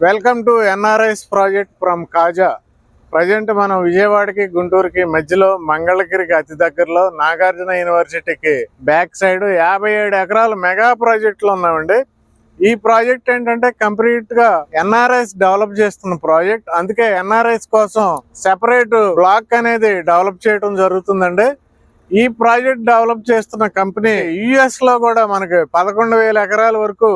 Welcome to NRIs project from Kaja. Present మనం విజయవాడకి గుంటూరుకి మధ్యలో మంగళగిరికి అతి దగ్గరలో నాగార్జున యూనివర్సిటీకి బ్యాక్ సైడ్ 57 ఎకరాల మెగా ప్రాజెక్టులు ఉన్నామండి. ఈ ప్రాజెక్ట్ ఏంటంటే కంప్లీట్ గా ఎన్ఆర్ఐస్ డెవలప్ చేస్తున్న ప్రాజెక్ట్. అందుకే ఎన్ఆర్ఐస్ కోసం సెపరేట్ బ్లాక్ అనేది డెవలప్ చేయడం జరుగుతుందండి. ఈ ప్రాజెక్ట్ డెవలప్ చేస్తున్న కంపెనీ యుఎస్ లో కూడా మనకి 11,000 ఎకరాల వరకు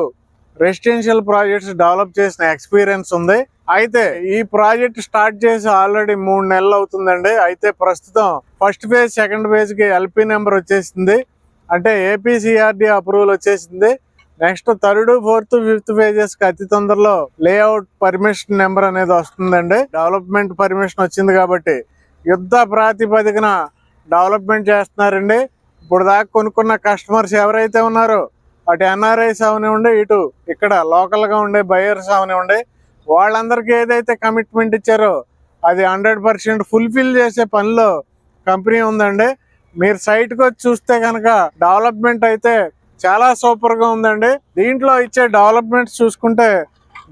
రెసిడెన్షియల్ ప్రాజెక్ట్స్ డెవలప్ చేసిన ఎక్స్పీరియన్స్ ఉంది. అయితే ఈ ప్రాజెక్ట్ స్టార్ట్ చేసి ఆల్రెడీ 3 నెలలు అవుతుందండి. అయితే ప్రస్తుతం ఫస్ట్ ఫేజ్ సెకండ్ ఫేజ్ కి ఎల్పి నెంబర్ వచ్చేసింది, అంటే ఏపీసీఆర్డీ అప్రూవల్ వచ్చేసింది. Next third fourth fifth phases కి అతి తొందరలో లేఅవుట్ పర్మిషన్ నెంబర్ అనేది వస్తుందండి. డెవలప్మెంట్ పర్మిషన్ వచ్చింది కాబట్టి యుద్ధ ప్రాతిపదికన డెవలప్మెంట్ చేస్తున్నారండి. ఇప్పుడు దాకా కొనుక్కున్న కస్టమర్స్ ఎవరైతే ఉన్నారో అటు ఎన్ఆర్ఐస్ అవనివ్వండి, ఇటు ఇక్కడ లోకల్ గా ఉండే బయర్స్ అవనివ్వండి, వాళ్ళందరికీ ఏదైతే కమిట్మెంట్ ఇచ్చారో అది 100% ఫుల్ఫిల్ చేసే పనిలో కంపెనీ ఉందండి. మీరు సైట్కి వచ్చి చూస్తే కనుక డెవలప్మెంట్ అయితే చాలా సూపర్ గా ఉందండి. దీంట్లో ఇచ్చే డెవలప్మెంట్స్ చూసుకుంటే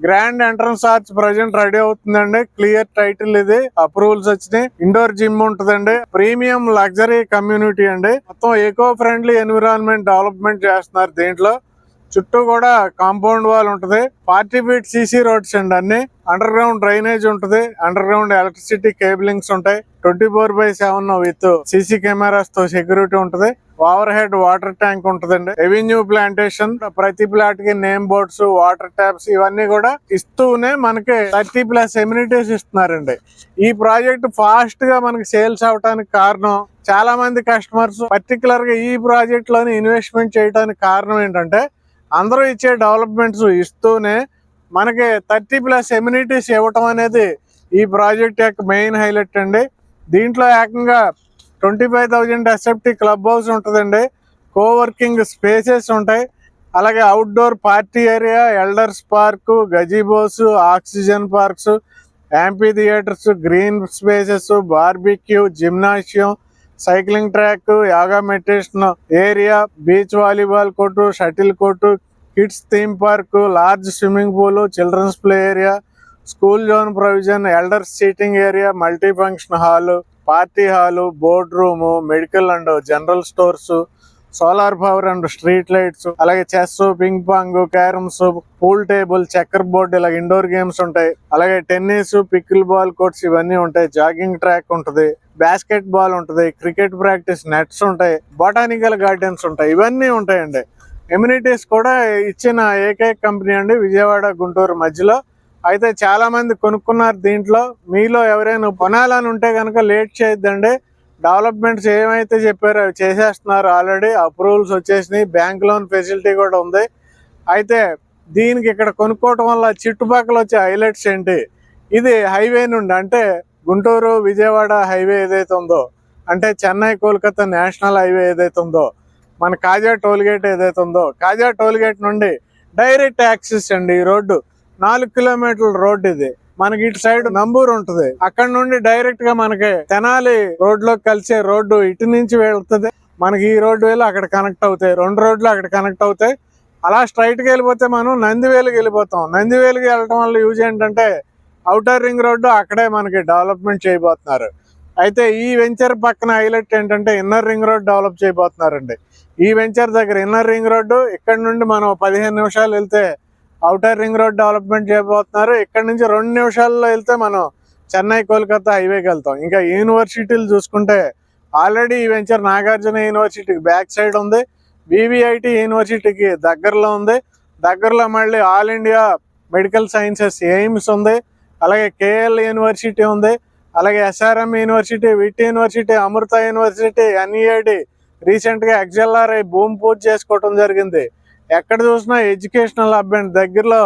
grand entrance arch present ready అవుతుందండి. క్లియర్ టైటిల్, ఇది అప్రూవల్స్ వచ్చినాయి. ఇండోర్ జిమ్ ఉంటుందండి. ప్రీమియం లగ్జరీ కమ్యూనిటీ అండి. మొత్తం ఎకో ఫ్రెండ్లీ ఎన్విరాన్మెంట్ డెవలప్మెంట్ చేస్తున్నారు. దీంట్లో చుట్టూ కూడా కాంపౌండ్ వాల్ ఉంటుంది. 40 feet సీసీ రోడ్స్ అండి. అన్ని అండర్ గ్రౌండ్ డ్రైనేజ్ ఉంటుంది. అండర్ గ్రౌండ్ ఎలక్ట్రిసిటీ కేబులింగ్స్ ఉంటాయి. 24/7 విత్ సీసీ కెమెరాస్ తో సెక్యూరిటీ ఉంటుంది. ఓవర్ హెడ్ వాటర్ ట్యాంక్ ఉంటుందండి. రెవెన్యూ ప్లాంటేషన్, ప్రతి ప్లాట్ కి నేమ్ బోర్డ్స్, వాటర్ ట్యాప్స్ ఇవన్నీ కూడా ఇస్తూనే మనకి 30+ ఎమ్యూనిటీస్ ఇస్తున్నారండి. ఈ ప్రాజెక్ట్ ఫాస్ట్ గా మనకి సేల్స్ అవడానికి కారణం, చాలా మంది కస్టమర్స్ పర్టికులర్ గా ఈ ప్రాజెక్ట్ లోని ఇన్వెస్ట్మెంట్ చేయడానికి కారణం ఏంటంటే అందరూ ఇచ్చే డెవలప్మెంట్స్ ఇస్తూనే మనకి 30+ ఎమ్యూనిటీస్ ఇవ్వటం అనేది ఈ ప్రాజెక్ట్ యొక్క మెయిన్ హైలైట్ అండి. దీంట్లో ఏకంగా 25,000 ఎస్ఎఫ్టీ క్లబ్ హౌస్ ఉంటుందండి. కోవర్కింగ్ స్పేసెస్ ఉంటాయి. అలాగే outdoor party area, elders park, gazebos, oxygen parks, amphitheatres, green spaces, barbecue, gymnasium, cycling track, yoga meditation area, beach volleyball court, shuttle court, kids theme park, large swimming pool, children's play area, school zone provision, elders seating area, multi function hall, party hall, board room, medical and general stores, solar power and street lights, అలాగే chess, ping pong, carroms, pool table, చెక్కర్ board, ఇలా indoor games ఉంటాయి. అలాగే tennis, pickle ball courts ఇవన్నీ ఉంటాయి. Jogging track ఉంటుంది, basket ball ఉంటుంది, cricket practice nets ఉంటాయి, botanical gardens ఉంటాయి. ఇవన్నీ ఉంటాయండి. ఎమ్యూనిటీస్ కూడా ఇచ్చిన ఏకైక కంపెనీ అండి విజయవాడ గుంటూరు మధ్యలో. అయితే చాలా మంది కొనుక్కున్నారు. దీంట్లో మీలో ఎవరైనా కొనాలని ఉంటే కనుక లేట్ చేయొద్దండి. డెవలప్మెంట్స్ ఏమైతే చెప్పారో అవి చేసేస్తున్నారు. ఆల్రెడీ అప్రూవల్స్ వచ్చేసినాయి. బ్యాంక్ లోన్ ఫెసిలిటీ కూడా ఉంది. అయితే దీనికి ఇక్కడ కొనుక్కోవటం వల్ల చుట్టుపక్కల వచ్చే హైలైట్స్ ఏంటి, ఇది హైవే నుండి, అంటే గుంటూరు విజయవాడ హైవే ఏదైతే ఉందో, అంటే చెన్నై కోల్కతా నేషనల్ హైవే ఏదైతే ఉందో, మన కాజా టోల్ గేట్ ఏదైతే ఉందో, కాజా టోల్ గేట్ నుండి డైరెక్ట్ యాక్సెస్ అండి. ఈ రోడ్డు 4 కిలోమీటర్ల రోడ్డు. ఇది మనకి ఇటు సైడ్ నంబూరు ఉంటుంది. అక్కడ నుండి డైరెక్ట్ గా మనకి తెనాలి రోడ్ లో కలిసే రోడ్డు ఇటు నుంచి వెళ్తుంది. మనకి ఈ రోడ్డు వెళ్ళి అక్కడ కనెక్ట్ అవుతాయి. 2 రోడ్లు అక్కడ కనెక్ట్ అవుతాయి. అలా స్ట్రైట్ గా వెళ్ళిపోతే మనం నందివేలుకి వెళ్ళిపోతాం. నందివేలుకి వెళ్ళటం వల్ల యూజ్ ఏంటంటే ఔటర్ రింగ్ రోడ్డు అక్కడే మనకి డెవలప్మెంట్ చేయబోతున్నారు. అయితే ఈ వెంచర్ పక్కన హైలైట్ ఏంటంటే ఇన్నర్ రింగ్ రోడ్ డెవలప్ చేయబోతున్నారండి. ఈ వెంచర్ దగ్గర ఇన్నర్ రింగ్ రోడ్డు, ఇక్కడ నుండి మనం 15 నిమిషాలు వెళ్తే ఔటర్ రింగ్ రోడ్ డెవలప్మెంట్ చేయబోతున్నారు. ఇక్కడ నుంచి 2 నిమిషాల్లో వెళ్తే మనం చెన్నై కోల్కతా హైవేకి వెళ్తాం. ఇంకా యూనివర్సిటీలు చూసుకుంటే ఆల్రెడీ ఈ వెంచర్ నాగార్జున యూనివర్సిటీకి బ్యాక్ సైడ్ ఉంది. వివిఐటి యూనివర్సిటీకి దగ్గరలో ఉంది. దగ్గరలో మళ్ళీ all India medical sciences AIIMS ఉంది. అలాగే కేఎల్ యూనివర్సిటీ ఉంది. అలాగే ఎస్ఆర్ఎం యూనివర్సిటీ, విట్ యూనివర్సిటీ, అమృత యూనివర్సిటీ, ఎన్ఈఐడి రీసెంట్ గా ఎక్స్ఎల్ఆర్ఐ భూమి పూజ చేసుకోవటం జరిగింది. ఎక్కడ చూసినా ఎడ్యుకేషనల్ హబ్ అండ్ దగ్గరలో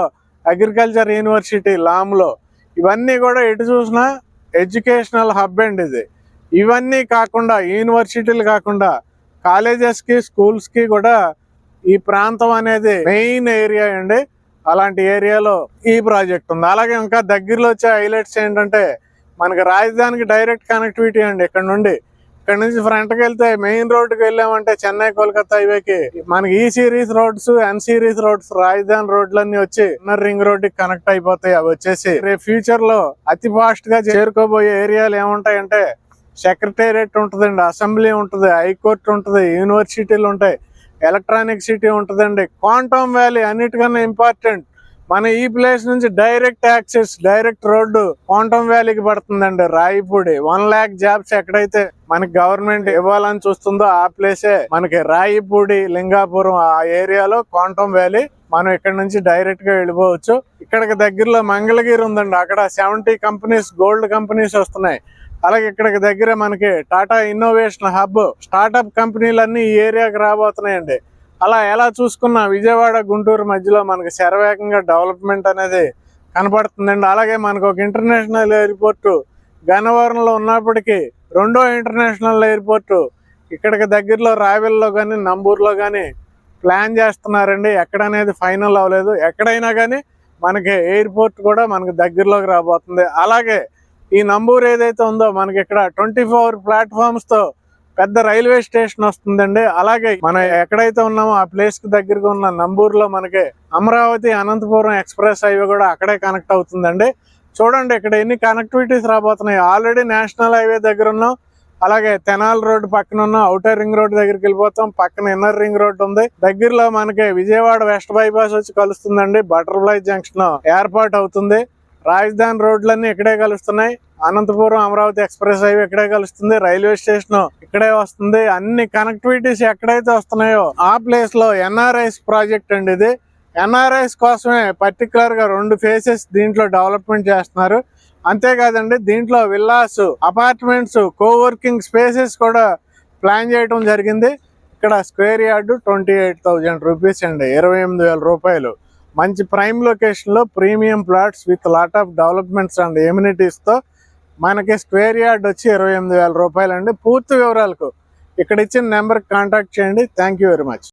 అగ్రికల్చర్ యూనివర్సిటీ లామ్లో, ఇవన్నీ కూడా ఎటు చూసినా ఎడ్యుకేషనల్ హబ్ అండ్ ఇది. ఇవన్నీ కాకుండా యూనివర్సిటీలు కాకుండా కాలేజెస్ కి, స్కూల్స్ కి కూడా ఈ ప్రాంతం అనేది మెయిన్ ఏరియా అండి. అలాంటి ఏరియాలో ఈ ప్రాజెక్ట్ ఉంది. అలాగే ఇంకా దగ్గరలో వచ్చే హైలైట్స్ ఏంటంటే మనకి రాజధానికి డైరెక్ట్ కనెక్టివిటీ అండి. ఇక్కడ నుండి ఇక్కడ నుంచి ఫ్రంట్ కి వెళ్తే మెయిన్ రోడ్డుకి వెళ్ళామంటే చెన్నై కోల్కతా హైవేకి మనకి ఈ సిరీస్ రోడ్స్, ఎన్ సిరీస్ రోడ్స్, రాజధాని రోడ్లన్నీ వచ్చి ఇన్నర్ రింగ్ రోడ్ కి కనెక్ట్ అయిపోతాయి. అవి వచ్చేసి రేపు ఫ్యూచర్ లో అతి ఫాస్ట్ గా చేరుకోబోయే ఏరియాలు ఏముంటాయంటే సెక్రటేరియట్ ఉంటుందండి, అసెంబ్లీ ఉంటుంది, హైకోర్టు ఉంటుంది, యూనివర్సిటీలు ఉంటాయి, ఎలక్ట్రానిక్ సిటీ ఉంటుందండి, క్వాంటమ్ వ్యాలీ అన్నిటికన్నా ఇంపార్టెంట్. మన ఈ ప్లేస్ నుంచి direct access, direct road quantum వ్యాలీకి పడుతుందండి. రాయిపూడి 1 lakh జాబ్స్ ఎక్కడైతే మనకి గవర్నమెంట్ ఇవ్వాలని చూస్తుందో ఆ ప్లేసే మనకి రాయిపూడి, లింగాపురం ఆ ఏరియాలో క్వాంటమ్ వ్యాలీ. మనం ఇక్కడ నుంచి డైరెక్ట్ గా వెళ్ళిపోవచ్చు. ఇక్కడికి దగ్గరలో మంగళగిరి ఉందండి, అక్కడ 70 కంపెనీస్, గోల్డ్ కంపెనీస్ వస్తున్నాయి. అలాగే ఇక్కడికి దగ్గర మనకి టాటా ఇన్నోవేషన్ హబ్, స్టార్టప్ కంపెనీలన్నీ ఈ ఏరియాకి రాబోతున్నాయండి. అలా ఎలా చూసుకున్నా విజయవాడ గుంటూరు మధ్యలో మనకి శరవేగంగా డెవలప్మెంట్ అనేది కనపడుతుందండి. అలాగే మనకు ఒక ఇంటర్నేషనల్ ఎయిర్పోర్టు గన్నవరంలో ఉన్నప్పటికీ రెండో ఇంటర్నేషనల్ ఎయిర్పోర్టు ఇక్కడికి దగ్గరలో రావెల్లో కానీ నంబూరులో కానీ ప్లాన్ చేస్తున్నారండి. ఎక్కడనేది ఫైనల్ అవ్వలేదు. ఎక్కడైనా కానీ మనకి ఎయిర్పోర్ట్ కూడా మనకి దగ్గరలోకి రాబోతుంది. అలాగే ఈ నంబూరు ఏదైతే ఉందో మనకి ఇక్కడ 24 ప్లాట్ఫామ్స్ తో పెద్ద రైల్వే స్టేషన్ వస్తుందండి. అలాగే మనం ఎక్కడైతే ఉన్నామో ఆ ప్లేస్ కి దగ్గరగా ఉన్న నంబూరులో మనకి అమరావతి అనంతపురం ఎక్స్ప్రెస్ హైవే కూడా అక్కడే కనెక్ట్ అవుతుందండి. చూడండి ఇక్కడ ఎన్ని కనెక్టివిటీస్ రాబోతున్నాయి. ఆల్రెడీ నేషనల్ హైవే దగ్గర ఉన్నాం, అలాగే తెనాలి రోడ్ పక్కన ఉన్నాం, ఔటర్ రింగ్ రోడ్ దగ్గరికి వెళ్ళిపోతాం, పక్కన ఇన్నర్ రింగ్ రోడ్ ఉంది. దగ్గరలో మనకి విజయవాడ వెస్ట్ బైపాస్ వచ్చి కలుస్తుందండి, బటర్ఫ్లై జంక్షన్ ఏర్పాటు అవుతుంది. రాజధాని రోడ్లన్నీ ఇక్కడే కలుస్తున్నాయి, అనంతపురం అమరావతి ఎక్స్ప్రెస్ హైవే ఇక్కడే కలుస్తుంది, రైల్వే స్టేషన్ ఇక్కడే వస్తుంది. అన్ని కనెక్టివిటీస్ ఎక్కడైతే వస్తున్నాయో ఆ ప్లేస్ లో ఎన్ఆర్ఐస్ ప్రాజెక్ట్ అండి ఇది. ఎన్ఆర్ఐస్ కోసమే పర్టికులర్ గా 2 ఫేసెస్ దీంట్లో డెవలప్మెంట్ చేస్తున్నారు. అంతేకాదండి దీంట్లో విల్లాస్, అపార్ట్మెంట్స్, కోవర్కింగ్ స్పేసెస్ కూడా ప్లాన్ చేయడం జరిగింది. ఇక్కడ స్క్వేర్ యార్డు 28,000 రూపీస్ అండి, 28,000 రూపాయలు. మంచి ప్రైమ్ లొకేషన్ లో premium plots with lot of developments and amenities తో మనకి స్క్వేర్ యార్డ్ వచ్చి 28,000 రూపాయలు అండి. పూర్తి వివరాలకు ఇక్కడ ఇచ్చిన నెంబర్కి కాంటాక్ట్ చేయండి. Thank you very much.